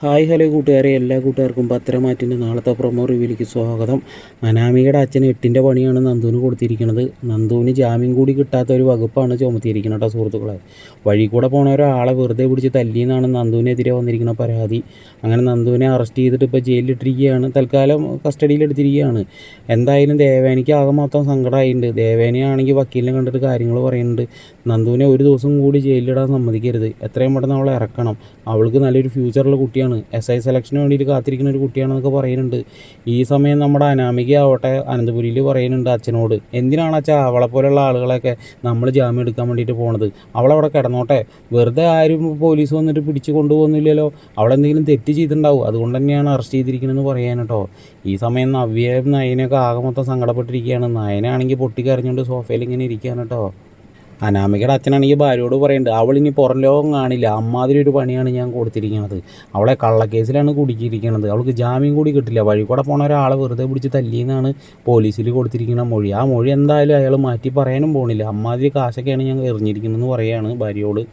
Hi hello കൂട്ടുകാരെ, എല്ലാ കൂട്ടുകാർക്കും പത്തരമാറ്റിൻ്റെ നാളത്തെ പ്രൊമോ റിവ്യൂലേക്ക് സ്വാഗതം. അനാമികയുടെ അച്ഛൻ 8ൻ്റെ പണിയാണ് നന്ദുവിന് കൊടുത്തിരിക്കുന്നത്. നന്ദുവിന് ജാമ്യം കൂടി കിട്ടാത്ത ഒരു വകുപ്പാണ് ചുമത്തിയിരിക്കുന്നത് കേട്ടോ സുഹൃത്തുക്കളെ. വഴി കൂടെ പോണ ഒരാളെ വെറുതെ പിടിച്ച് തല്ലിയെന്നാണ് നന്ദുവിനെതിരെ വന്നിരിക്കുന്ന പരാതി. അങ്ങനെ നന്ദുവിനെ അറസ്റ്റ് ചെയ്തിട്ട് ഇപ്പോൾ ജയിലിലിട്ടിരിക്കുകയാണ്. തൽക്കാലം കസ്റ്റഡിയിലെടുത്തിരിക്കുകയാണ്. എന്തായാലും ദേവേനിക്ക് ആകെ മൊത്തം സങ്കടമായിട്ടുണ്ട്. ദേവേനയാണെങ്കിൽ വക്കീലിനെ കണ്ടിട്ട് കാര്യങ്ങൾ പറയുന്നുണ്ട്. നന്ദുവിനെ ഒരു ദിവസം കൂടി ജയിലിലിടാൻ സമ്മതിക്കരുത്, എത്രയും പെട്ടെന്ന് അവളെ ഇറക്കണം, അവൾക്ക് നല്ലൊരു ഫ്യൂച്ചറുള്ള കുട്ടിയാണ്, SI സെലക്ഷന് വേണ്ടിയിട്ട് കാത്തിരിക്കുന്ന ഒരു കുട്ടിയാണെന്നൊക്കെ പറയുന്നുണ്ട്. ഈ സമയം നമ്മുടെ അനാമിക ആവട്ടെ അനന്തപുരിയിൽ പറയുന്നുണ്ട് അച്ഛനോട്, എന്തിനാണ് അച്ഛാ അവളെ പോലെയുള്ള ആളുകളെയൊക്കെ നമ്മൾ ജാമ്യം എടുക്കാൻ വേണ്ടിയിട്ട് പോണത്, അവളവിടെ കിടന്നോട്ടെ, വെറുതെ ആരും പോലീസ് വന്നിട്ട് പിടിച്ച് കൊണ്ടുപോകുന്നില്ലല്ലോ, അവളെന്തെങ്കിലും തെറ്റ് ചെയ്തിട്ടുണ്ടാവും, അതുകൊണ്ട് തന്നെയാണ് അറസ്റ്റ് ചെയ്തിരിക്കണമെന്ന് പറയാൻ കേട്ടോ. ഈ സമയം നവ്യയും നയനയൊക്കെ ആകെ മൊത്തം സങ്കടപ്പെട്ടിരിക്കുകയാണ്. നയനാണെങ്കിൽ പൊട്ടിക്കരഞ്ഞുകൊണ്ട് സോഫയിൽ ഇങ്ങനെ ഇരിക്കുകയാണ് കേട്ടോ. അനാമികയുടെ അച്ഛനാണെങ്കിൽ ഭാര്യയോട് പറയുന്നുണ്ട്, അവളിനി പുറം ലോകം കാണില്ല, അമ്മാതിരി ഒരു പണിയാണ് ഞാൻ കൊടുത്തിരിക്കുന്നത്, അവളെ കള്ളക്കേസിലാണ് കുടുക്കിയിരിക്കുന്നത്, അവൾക്ക് ജാമ്യം കൂടി കിട്ടില്ല, വഴി കൂടെ പോണ ഒരാളെ വെറുതെ പിടിച്ച് തല്ലിയെന്നാണ് പോലീസിൽ കൊടുത്തിരിക്കുന്ന മൊഴി. ആ മൊഴി എന്തായാലും അയാൾ മാറ്റി പറയാനും പോണില്ല, അമ്മാതിരി കാശൊക്കെയാണ് ഞാൻ എറിഞ്ഞിരിക്കുന്നതെന്ന് പറയുകയാണ് ഭാര്യയോട്.